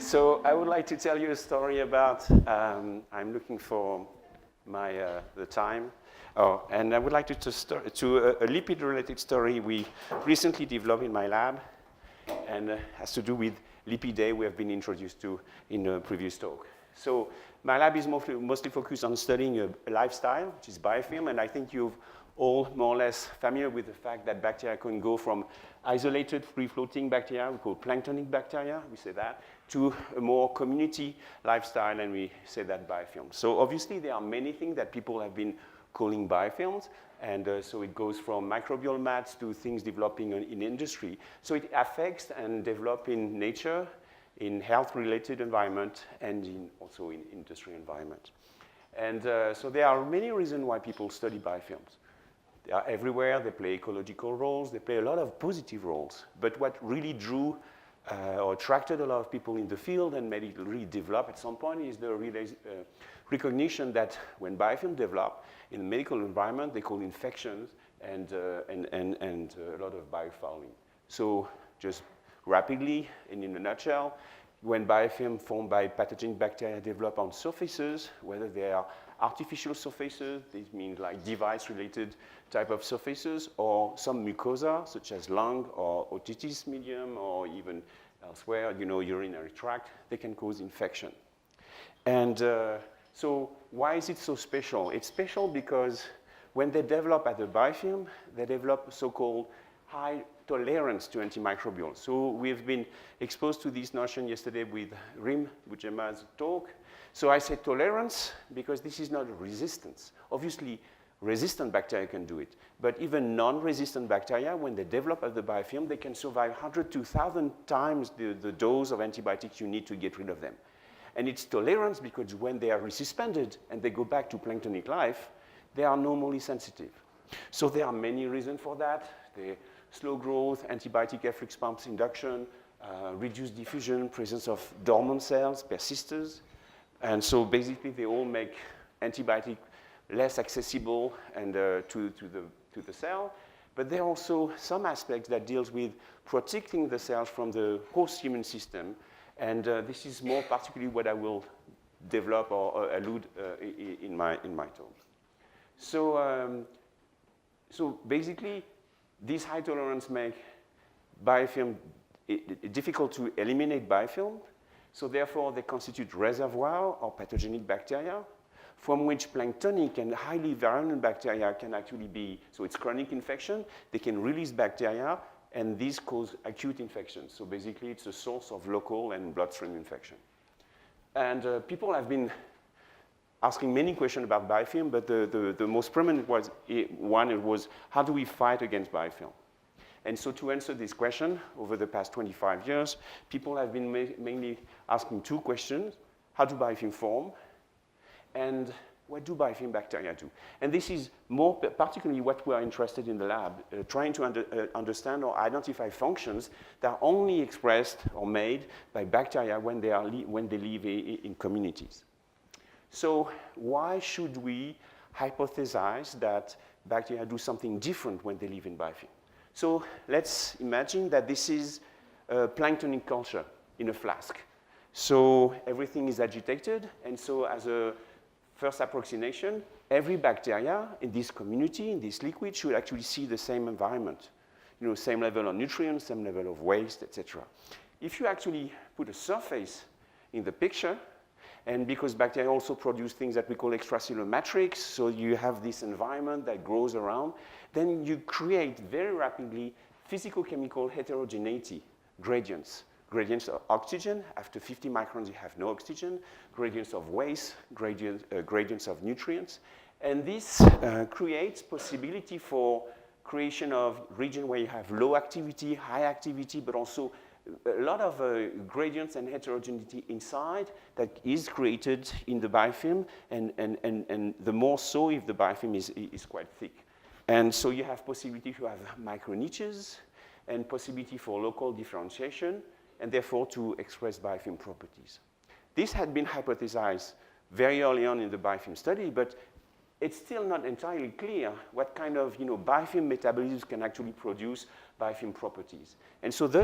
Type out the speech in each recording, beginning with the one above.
So I would like to tell you a story about, I'm looking for the time. Oh, and I would like to a lipid-related story we recently developed in my lab, and has to do with Lipid A we have been introduced to in a previous talk. So my lab is mostly focused on studying a lifestyle, which is biofilm, and I think you've all more or less familiar with the fact that bacteria can go from isolated free-floating bacteria, we call planktonic bacteria, we say that, to a more community lifestyle, and we say that biofilm. So obviously there are many things that people have been calling biofilms, and so it goes from microbial mats to things developing in industry. So it affects and develops in nature, in health-related environment, and also in industry environment. And so there are many reasons why people study biofilms. They are everywhere, they play ecological roles, they play a lot of positive roles. But what really drew or attracted a lot of people in the field and made it really develop at some point is the recognition that when biofilm develop in the medical environment, they call infections and a lot of biofouling. So just rapidly and in a nutshell, when biofilm formed by pathogenic bacteria develop on surfaces, whether they are artificial surfaces, this means like device-related type of surfaces, or some mucosa, such as lung or otitis medium, or even elsewhere, urinary tract, they can cause infection. And so why is it so special? It's special because when they develop at the biofilm, they develop so-called high tolerance to antimicrobials. So we've been exposed to this notion yesterday with Rim Bujema's talk. So I say tolerance because this is not resistance. Obviously, resistant bacteria can do it. But even non-resistant bacteria, when they develop at the biofilm, they can survive 100 to 1,000 times the dose of antibiotics you need to get rid of them. And it's tolerance because when they are resuspended and they go back to planktonic life, they are normally sensitive. So there are many reasons for that. The slow growth, antibiotic efflux pumps induction, reduced diffusion, presence of dormant cells, persisters. And so basically they all make antibiotic less accessible and to the cell. But there are also some aspects that deals with protecting the cells from the host immune system. And this is more particularly what I will develop or allude in my talk. So, so basically, this high tolerance make biofilm difficult to eliminate biofilm. So therefore, they constitute reservoir or pathogenic bacteria from which planktonic and highly virulent bacteria can actually be, so it's chronic infection, they can release bacteria, and these cause acute infections. So basically, it's a source of local and bloodstream infection. And people have been asking many questions about biofilm, but the most prominent one was, how do we fight against biofilm? And so to answer this question, over the past 25 years, people have been mainly asking two questions. How do biofilm form? And what do biofilm bacteria do? And this is more particularly what we are interested in the lab, trying to understand or identify functions that are only expressed or made by bacteria when they live in communities. So why should we hypothesize that bacteria do something different when they live in biofilm? So let's imagine that this is a planktonic culture in a flask. So everything is agitated, and so as a first approximation, every bacteria in this community, in this liquid, should actually see the same environment. Same level of nutrients, same level of waste, etc. If you actually put a surface in the picture, and because bacteria also produce things that we call extracellular matrix, so you have this environment that grows around, then you create very rapidly physicochemical heterogeneity gradients. Gradients of oxygen, after 50 microns you have no oxygen, gradients of waste, gradients of nutrients. And this creates possibility for creation of region where you have low activity, high activity, but also a lot of gradients and heterogeneity inside that is created in the biofilm, and the more so if the biofilm is quite thick. And so you have possibility to have micro niches and possibility for local differentiation, and therefore to express biofilm properties. This had been hypothesized very early on in the biofilm study, but it's still not entirely clear what kind of biofilm metabolisms can actually produce biofilm properties. And so the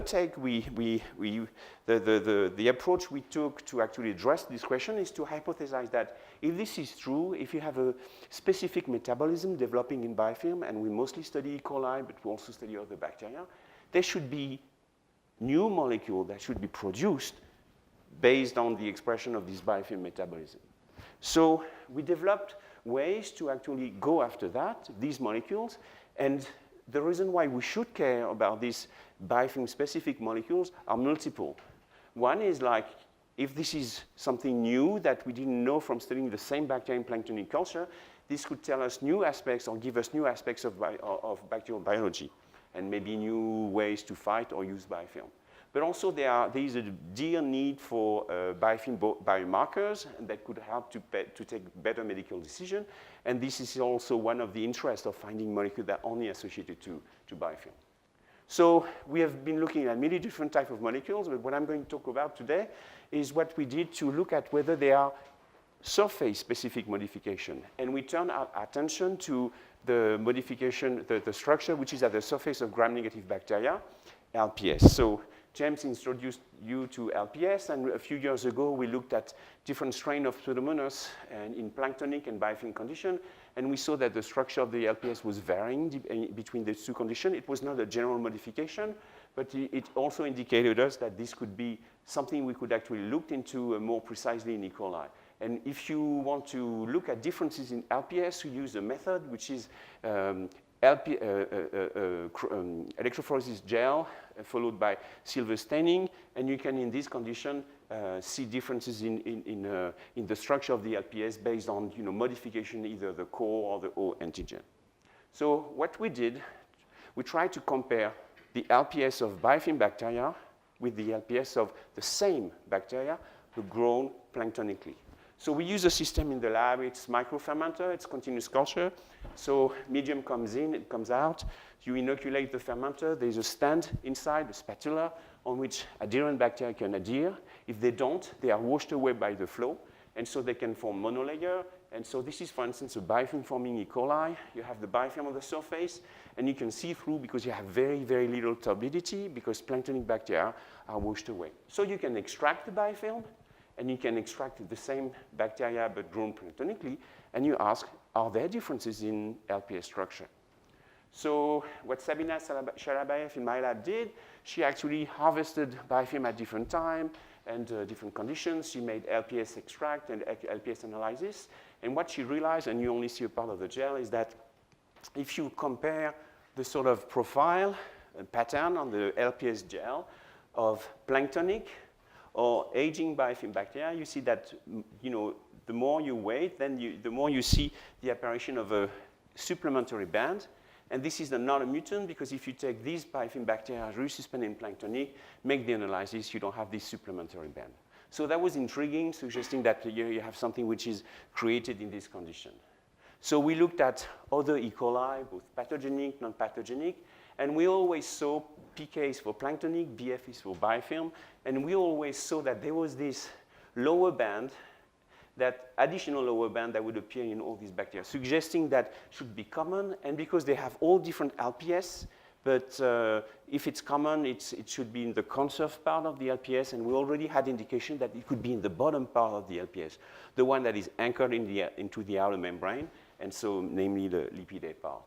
approach we took to actually address this question is to hypothesize that if this is true, if you have a specific metabolism developing in biofilm, and we mostly study E. coli, but we also study other bacteria, there should be new molecules that should be produced based on the expression of this biofilm metabolism. So we developed ways to actually go after that, these molecules, and the reason why we should care about these biofilm-specific molecules are multiple. One is like, if this is something new that we didn't know from studying the same bacteria in planktonic culture, this could tell us new aspects or give us new aspects of bacterial biology, and maybe new ways to fight or use biofilm. But also there is a dear need for biofilm biomarkers that could help to take better medical decisions. And this is also one of the interests of finding molecules that are only associated to biofilm. So we have been looking at many different types of molecules, but what I'm going to talk about today is what we did to look at whether they are surface-specific modification. And we turn our attention to the modification, the structure which is at the surface of gram-negative bacteria, LPS. So James introduced you to LPS, and a few years ago we looked at different strains of Pseudomonas in planktonic and biofilm condition, and we saw that the structure of the LPS was varying between the two conditions. It was not a general modification, but it also indicated us that this could be something we could actually look into more precisely in E. coli. And if you want to look at differences in LPS, we use a method which is electrophoresis gel followed by silver staining, and you can, in this condition, see differences in the structure of the LPS based on modification, either the core or the O antigen. So what we did, we tried to compare the LPS of biofilm bacteria with the LPS of the same bacteria grown planktonically. So we use a system in the lab. It's microfermenter. It's continuous culture. So medium comes in, it comes out. You inoculate the fermenter. There's a stand inside, a spatula, on which adherent bacteria can adhere. If they don't, they are washed away by the flow, and so they can form monolayer. And so this is, for instance, a biofilm-forming E. coli. You have the biofilm on the surface, and you can see through because you have very, very little turbidity because planktonic bacteria are washed away. So you can extract the biofilm, and you can extract the same bacteria but grown planktonically, and you ask, are there differences in LPS structure? So what Sabina Shalabayev in my lab did, she actually harvested biofilm at different time and different conditions. She made LPS extract and LPS analysis. And what she realized, and you only see a part of the gel, is that if you compare the sort of profile and pattern on the LPS gel of planktonic or aging biofilm bacteria, you see that the more you wait, then the more you see the apparition of a supplementary band. And this is not a mutant, because if you take these biofilm bacteria resuspended in planktonic, make the analysis, you don't have this supplementary band. So that was intriguing, suggesting that you have something which is created in this condition. So we looked at other E. coli, both pathogenic, non-pathogenic, and we always saw PKs for planktonic, BFs for biofilm, and we always saw that there was this lower band, that additional lower band that would appear in all these bacteria, suggesting that should be common, and because they have all different LPS, but if it's common, it should be in the conserved part of the LPS, and we already had indication that it could be in the bottom part of the LPS, the one that is anchored into the outer membrane, and so namely the lipid part.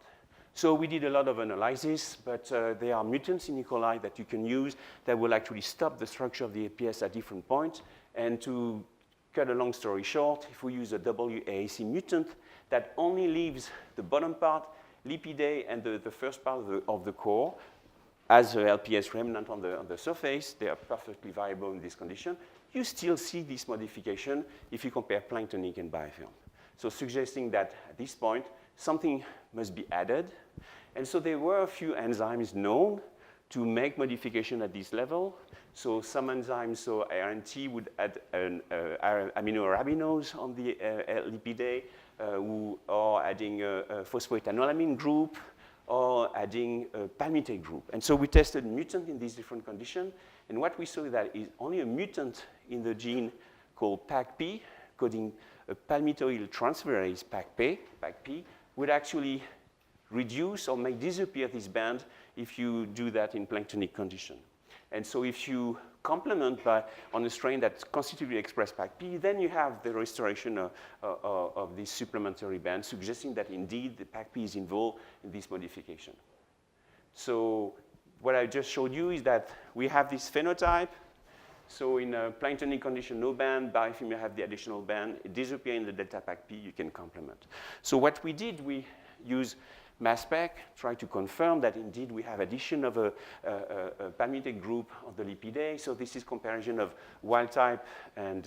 So we did a lot of analysis, but there are mutants in E. coli that you can use that will actually stop the structure of the LPS at different points. And to cut a long story short, if we use a WAAC mutant that only leaves the bottom part, lipid A, and the first part of the core as a LPS remnant on the surface, they are perfectly viable in this condition. You still see this modification if you compare planktonic and biofilm. So suggesting that at this point, something must be added. And so there were a few enzymes known to make modification at this level. So some enzymes, so RNT would add aminoarabinose on the lipid A, who are adding a phosphoetanolamine group, or adding a palmitate group. And so we tested mutant in these different conditions. And what we saw that is only a mutant in the gene called PACP, coding a palmitoyl transferase, PACP, would actually reduce or make disappear this band if you do that in planktonic condition. And so if you complement on a strain that constitutively express PACP, then you have the restoration of this supplementary band, suggesting that indeed the PACP is involved in this modification. So what I just showed you is that we have this phenotype. So in a planktonic condition, no band. BIOFILM, you have the additional band. It disappears in the delta PACP, you can complement. So what we did, we use mass spec, try to confirm that indeed we have addition of a palmitic group of the lipid A. So this is comparison of wild type and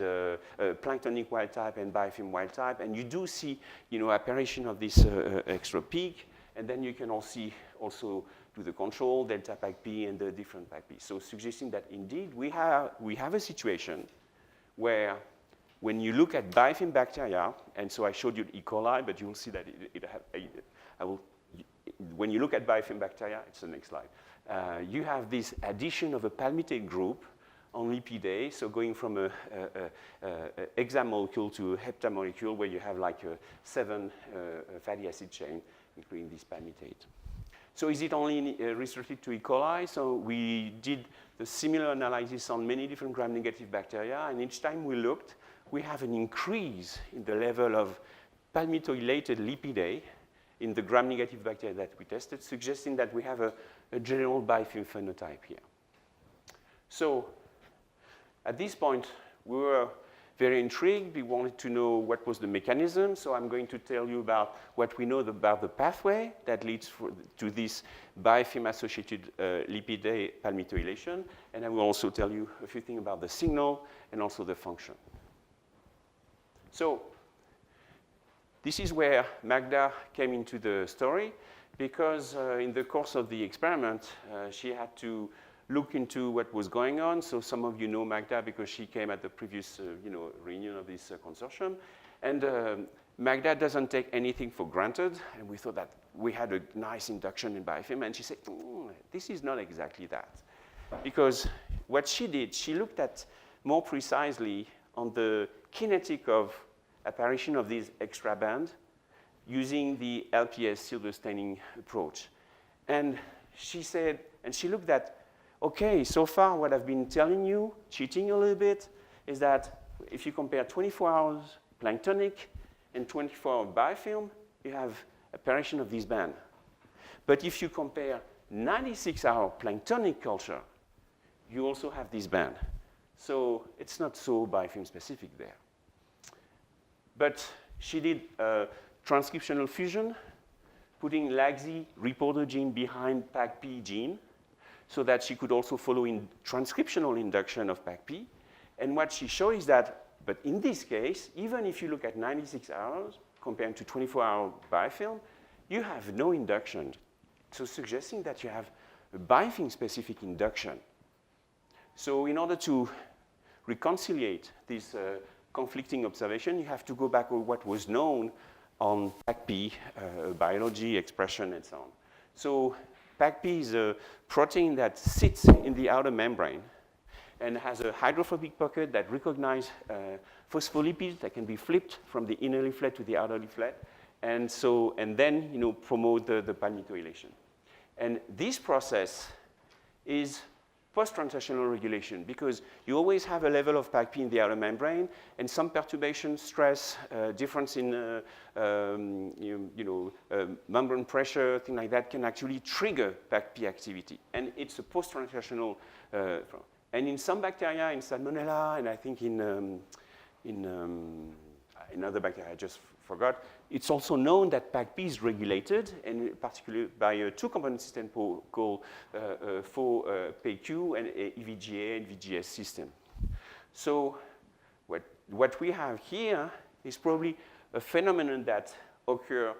planktonic wild type and BIOFILM wild type. And you do see, apparition of this extra peak. And then you can also do the control, delta PACP, and the different PACP. So suggesting that indeed we have a situation where when you look at BIOFILM bacteria, and so I showed you E. coli, but you will see that when you look at BIOFILM bacteria, it's the next slide, you have this addition of a palmitate group on lipid A, so going from a hexa molecule to a hepta molecule where you have like a 7 fatty acid chain, including this palmitate. So is it only restricted to E. coli? So we did the similar analysis on many different gram-negative bacteria, and each time we looked, we have an increase in the level of palmitoylated lipid A in the gram-negative bacteria that we tested, suggesting that we have a general BIOFILM phenotype here. So at this point, we were very intrigued. We wanted to know what was the mechanism. So I'm going to tell you about what we know about the pathway that leads to this BIOFILM-associated lipid A palmitoylation. And I will also tell you a few things about the signal and also the function. So this is where Magda came into the story, because in the course of the experiment, she had to look into what was going on. So some of you know Magda because she came at the previous reunion of this consortium. And Magda doesn't take anything for granted. And we thought that we had a nice induction in BIOFILM. And she said, this is not exactly that. Because what she did, she looked at more precisely on the kinetic of apparition of this extra band using the LPS silver staining approach. And she said, and she looked at, okay, so far what I've been telling you, cheating a little bit, is that if you compare 24 hours planktonic and 24-hour BIOFILM, you have apparition of this band. But if you compare 96-hour planktonic culture, you also have this band. So it's not so BIOFILM specific there. But she did transcriptional fusion, putting LAGZ reporter gene behind PACP gene, so that she could also follow in transcriptional induction of PACP. And what she showed is that, but in this case, even if you look at 96 hours compared to 24-hour BIOFILM, you have no induction. So suggesting that you have a BIOFILM-specific induction. So in order to reconciliate this conflicting observation, you have to go back to what was known on PACP, biology, expression, and so on. So PACP is a protein that sits in the outer membrane and has a hydrophobic pocket that recognizes phospholipids that can be flipped from the inner leaflet to the outer leaflet, and then promote the palmitoylation. And this process is post-translational regulation, because you always have a level of PACP in the outer membrane, and some perturbation, stress, difference in membrane pressure, things like that, can actually trigger PACP activity. And it's a post-translational. And in some bacteria, in Salmonella, and I think in other bacteria, I just forgot, it's also known that PACP is regulated, and particularly by a two-component system called PAQ and EVGA and VGS system. So what we have here is probably a phenomenon that occur,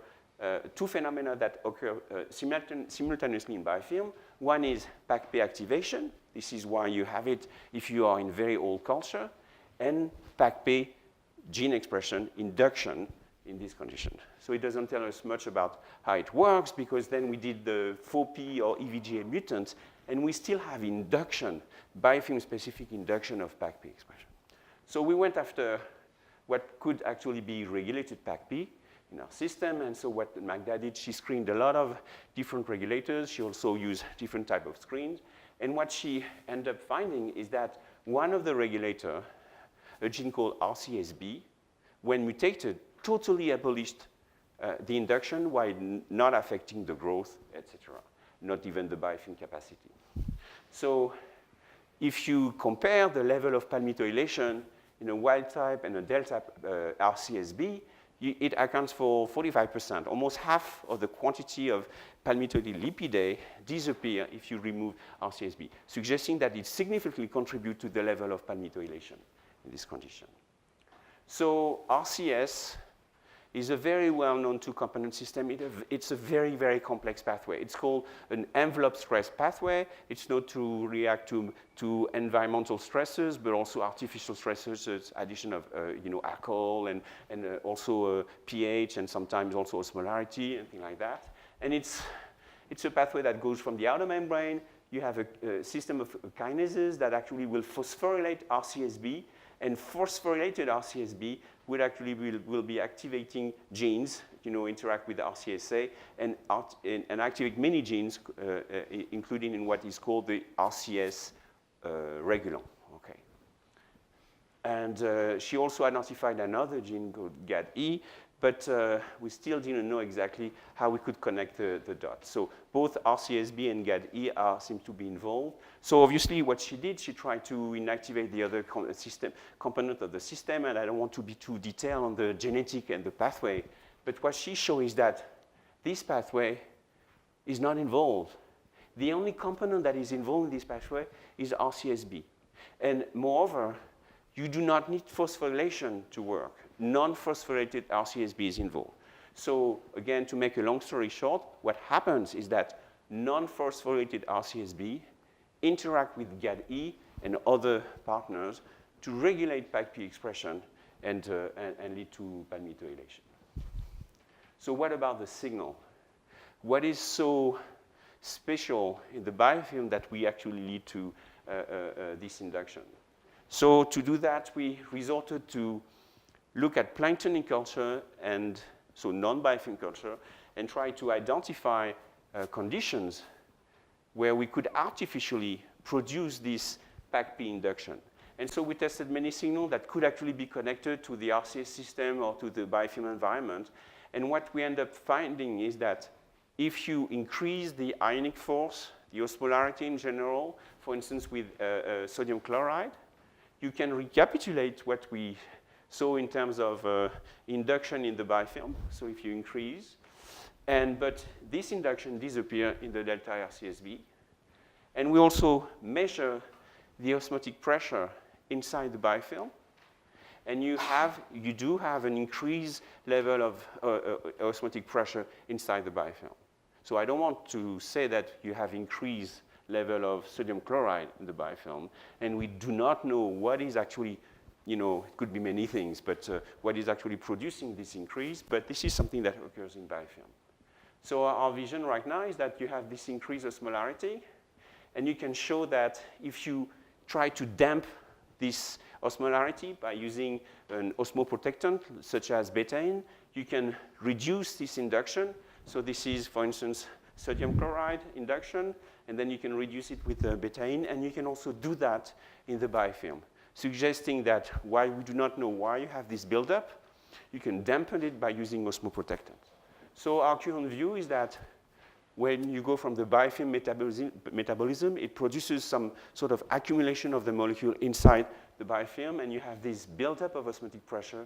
two phenomena that occur simultaneously in BIOFILM. One is PACP activation. This is why you have it if you are in very old culture, and PACP gene expression induction in this condition. So it doesn't tell us much about how it works, because then we did the 4P or EVGA mutants, and we still have induction, BIOFILM-specific induction of PACP expression. So we went after what could actually be regulated PAC-P in our system. And so what Magda did, she screened a lot of different regulators. She also used different type of screens. And what she ended up finding is that one of the regulator, a gene called RCSB, when mutated, totally abolished the induction while not affecting the growth, etc., not even the biofilm capacity. So if you compare the level of palmitoylation in a wild type and a delta RCSB, it accounts for 45%. Almost half of the quantity of palmitoyl lipidae disappear if you remove RCSB, suggesting that it significantly contributes to the level of palmitoylation in this condition. So RCS is a very well-known two-component system. It's a very, very complex pathway. It's called an envelope stress pathway. It's known to react to environmental stresses, but also artificial stresses, so it's addition of alcohol and also pH and sometimes also osmolarity and things like that. And it's a pathway that goes from the outer membrane. You have a system of kinases that actually will phosphorylate RCSB, and phosphorylated RCSB will be activating genes, interact with the RCSA and activate many genes, including in what is called the RCS regulon. Okay. And she also identified another gene called GAD-E, but we still didn't know exactly how we could connect the dots. So both RCSB and GAD-E seem to be involved. So obviously what she did, she tried to inactivate the other component of the system, and I don't want to be too detailed on the genetic and the pathway, but what she showed is that this pathway is not involved. The only component that is involved in this pathway is RCSB. And moreover, you do not need phosphorylation to work. Non-phosphorylated RCSB is involved. So again, to make a long story short, what happens is that non-phosphorylated RCSB interact with GAD-E and other partners to regulate PAC-P expression and lead to palmitoylation. So what about the signal? What is so special in the biofilm that we actually lead to this induction? So to do that, we resorted to look at plankton in culture, and so non-biofilm culture, and try to identify conditions where we could artificially produce this PAC-P induction. And so we tested many signals that could actually be connected to the RCS system or to the biofilm environment. And what we end up finding is that if you increase the ionic force, the osmolarity in general, for instance with sodium chloride, you can recapitulate what we saw in terms of induction in the biofilm. So if you increase, but this induction disappears in the delta RCSB. And we also measure the osmotic pressure inside the biofilm. And you do have an increased level of osmotic pressure inside the biofilm. So I don't want to say that you have increased level of sodium chloride in the biofilm, and we do not know what is actually, it could be many things, but what is actually producing this increase, but this is something that occurs in biofilm. So our vision right now is that you have this increased osmolarity, and you can show that if you try to damp this osmolarity by using an osmoprotectant, such as betaine, you can reduce this induction. So this is, for instance, sodium chloride induction, and then you can reduce it with betaine, and you can also do that in the biofilm, suggesting that while we do not know why you have this buildup, you can dampen it by using osmoprotectant. So our current view is that when you go from the biofilm metabolism, it produces some sort of accumulation of the molecule inside the biofilm, and you have this buildup of osmotic pressure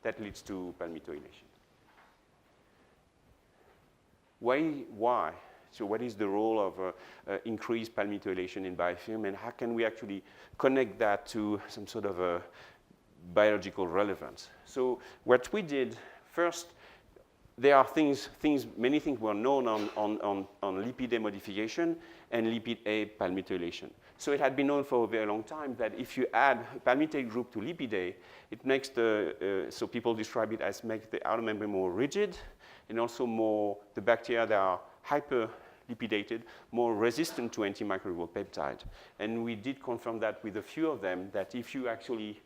that leads to palmitoylation. Why? So what is the role of increased palmitoylation in biofilm, and how can we actually connect that to some sort of a biological relevance? So what we did, first, there are many things were known on lipid A modification and lipid A palmitoylation. So it had been known for a very long time that if you add a palmitoyl group to lipid A, it makes so people describe it as make the outer membrane more rigid, and also the bacteria that are hyperlipidated, more resistant to antimicrobial peptide. And we did confirm that with a few of them, that if you actually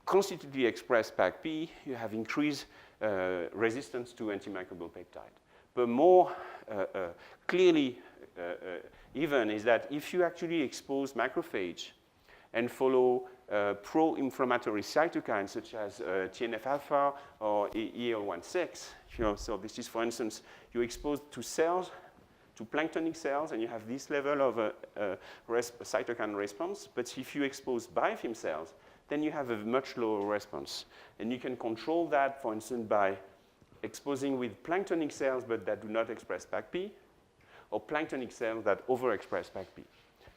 constitutively express PAC-P, you have increased resistance to antimicrobial peptide. But more clearly even is that if you actually expose macrophage and follow pro-inflammatory cytokines such as TNF-alpha or EL-16, so this is, for instance, you expose to cells, to planktonic cells, and you have this level of cytokine response. But if you expose biofilm cells, then you have a much lower response. And you can control that, for instance, by exposing with planktonic cells but that do not express PAC-P, or planktonic cells that overexpress PAC-P.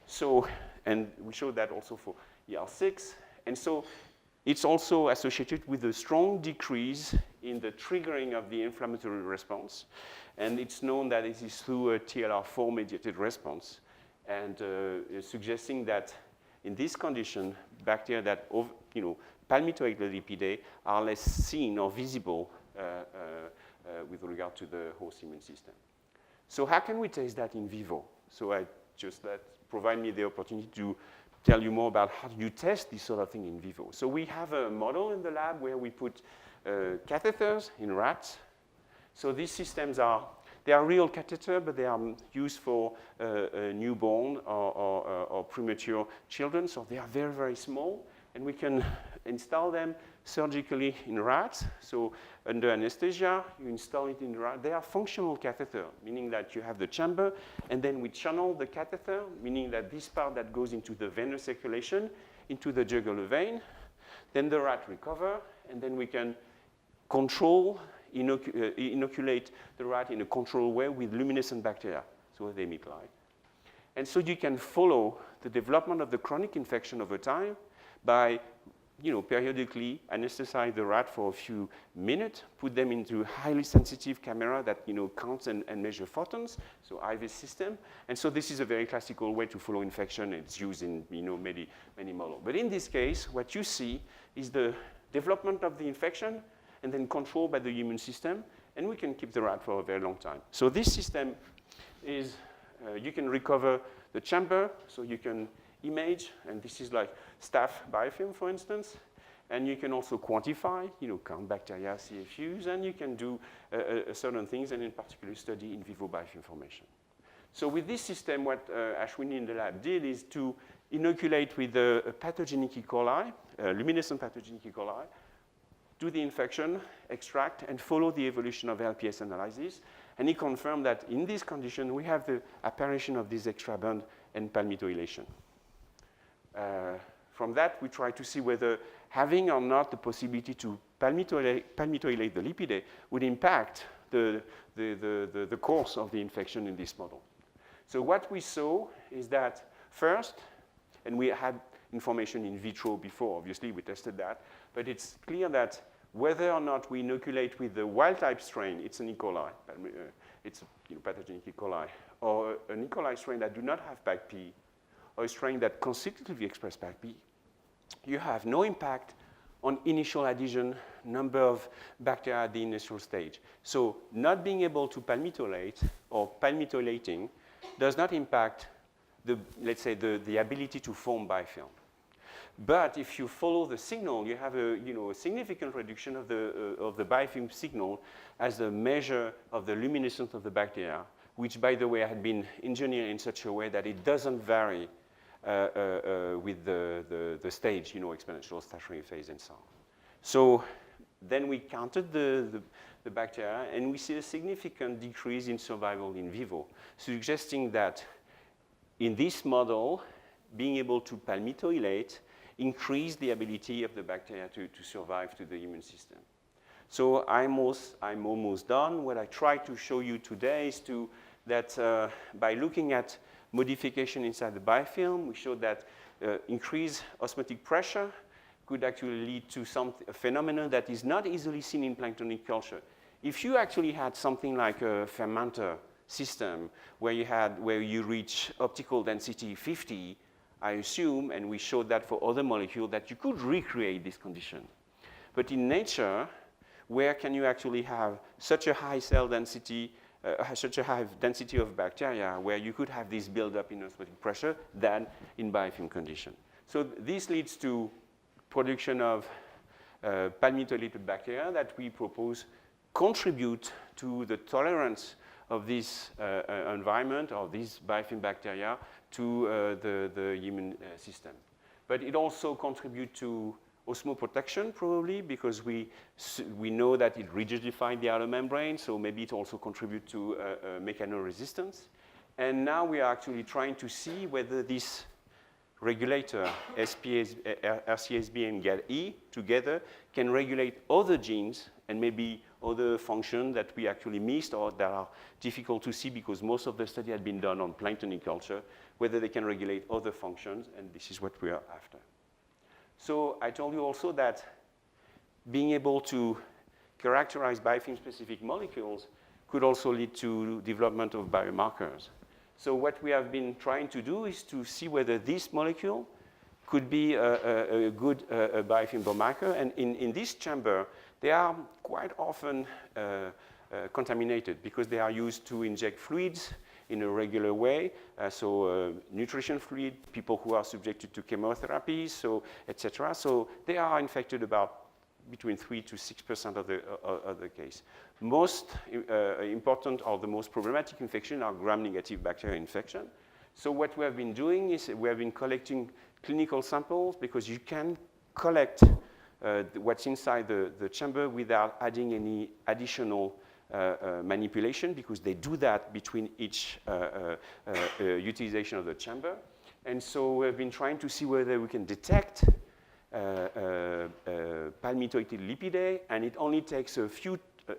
So, and we showed that also for EL6. And so it's also associated with a strong decrease in the triggering of the inflammatory response. And it's known that it is through a TLR4 mediated response, and suggesting that in this condition, bacteria that palmitoylate the lipidae are less seen or visible with regard to the host immune system. So how can we test that in vivo? So that provide me the opportunity to tell you more about how you test this sort of thing in vivo. So we have a model in the lab where we put catheters in rats. So these systems they are real catheters, but they are used for newborn or premature children. So they are very, very small, and we can install them surgically in rats. So under anesthesia, you install it in the rat. They are functional catheter, meaning that you have the chamber, and then we channel the catheter, meaning that this part that goes into the venous circulation, into the jugular vein. Then the rat recover, and then we can control, inoculate the rat in a controlled way with luminescent bacteria, so they emit light. And so you can follow the development of the chronic infection over time by periodically anesthetize the rat for a few minutes, put them into a highly sensitive camera that counts and measures photons, so IVIS system. And so this is a very classical way to follow infection. It's used in many models. But in this case, what you see is the development of the infection and then controlled by the immune system, and we can keep the rat for a very long time. So this system is, you can recover the chamber, so you can image, and this is like staph biofilm, for instance, and you can also quantify, count bacteria, CFUs, and you can do certain things, and in particular study in vivo biofilm formation. So with this system, what Ashwini in the lab did is to inoculate with a pathogenic E. coli, luminescent pathogenic E. coli, do the infection, extract, and follow the evolution of LPS analysis. And he confirmed that in this condition, we have the apparition of this extra band and palmitoylation. From that, we try to see whether having or not the possibility to palmitoylate the lipidae would impact the course of the infection in this model. So what we saw is that first, and we had information in vitro before, obviously we tested that, but it's clear that whether or not we inoculate with the wild-type strain, it's an E. coli, it's pathogenic E. coli, or an E. coli strain that do not have PAC-P, or a strain that constitutively express PAC-P, you have no impact on initial adhesion number of bacteria at the initial stage. So not being able to palmitolate or palmitoylating does not impact let's say the ability to form biofilm. But if you follow the signal, you have a significant reduction of the biofilm signal as a measure of the luminescence of the bacteria, which, by the way, had been engineered in such a way that it doesn't vary with the stage, exponential stationary phase and so on. So then we counted the bacteria, and we see a significant decrease in survival in vivo, suggesting that in this model, being able to palmitoylate increase the ability of the bacteria to survive to the immune system. So I'm almost done. What I try to show you today is that by looking at modification inside the biofilm, we showed that increased osmotic pressure could actually lead to a phenomenon that is not easily seen in planktonic culture. If you actually had something like a fermenter system where you reach optical density 50, I assume, and we showed that for other molecules, that you could recreate this condition. But in nature, where can you actually have such a high cell density, such a high density of bacteria, where you could have this buildup in osmotic pressure than in biofilm condition? So this leads to production of palmitoylipid bacteria that we propose contribute to the tolerance of this environment, or these biofilm bacteria, to the human system. But it also contributes to osmoprotection, probably, because we know that it rigidifies the outer membrane, so maybe it also contributes to mechanoresistance. And now we are actually trying to see whether this regulator, RCSB and GAD-E, together can regulate other genes and maybe other functions that we actually missed or that are difficult to see because most of the study had been done on planktonic culture, whether they can regulate other functions, and this is what we are after. So I told you also that being able to characterize biofilm-specific molecules could also lead to development of biomarkers. So what we have been trying to do is to see whether this molecule could be a good biofilm biomarker. And in this chamber, they are quite often contaminated because they are used to inject fluids in a regular way. Nutrition fluid, people who are subjected to chemotherapy, so etc. So they are infected about between 3 to 6% of the case. Most important or the most problematic infection are gram-negative bacterial infection. So what we have been doing is we have been collecting clinical samples because you can collect what's inside the chamber without adding any additional manipulation, because they do that between each utilization of the chamber. And so we've been trying to see whether we can detect palmitoylated lipidae, and it only takes a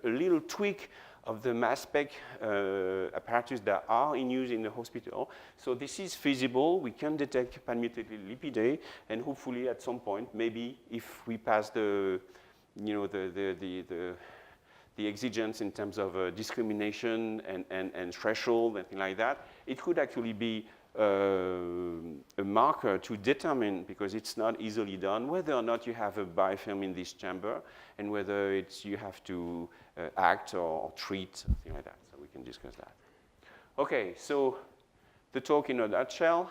little tweak of the mass spec apparatus that are in use in the hospital. So this is feasible. We can detect palmitoylated lipidae, and hopefully at some point, maybe if we pass the exigence in terms of discrimination and threshold and things like that, it could actually be a marker to determine, because it's not easily done, whether or not you have a biofilm in this chamber and whether you have to act or treat, something like that. So we can discuss that. Okay, so the talk in a nutshell.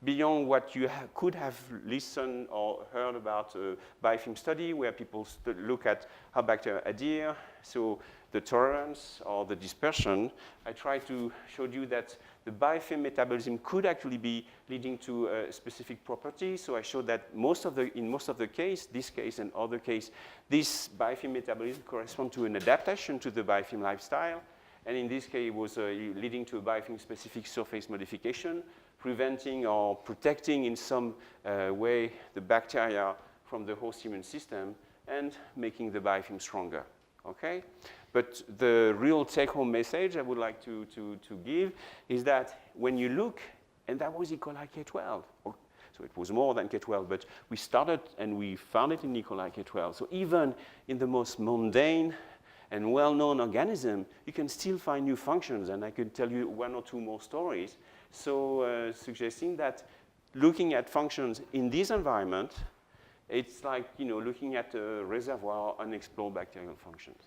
Beyond what you could have listened or heard about a biofilm study where people look at how bacteria adhere, so the tolerance or the dispersion, I try to show you that the biofilm metabolism could actually be leading to specific properties. So I showed that in most of the case, this case and other case, this biofilm metabolism corresponds to an adaptation to the biofilm lifestyle. And in this case, it was leading to a biofilm-specific surface modification, preventing or protecting in some way the bacteria from the host immune system and making the biofilm stronger, okay? But the real take-home message I would like to give is that when you look, and that was E. coli K12, so it was more than K12, but we started and we found it in E. coli K12. So even in the most mundane and well-known organism, you can still find new functions, and I could tell you one or two more stories. So suggesting that looking at functions in this environment, it's like looking at a reservoir of unexplored bacterial functions.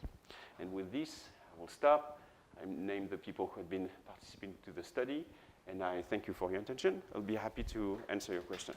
And with this, I will stop. I named the people who have been participating to the study, and I thank you for your attention. I'll be happy to answer your question.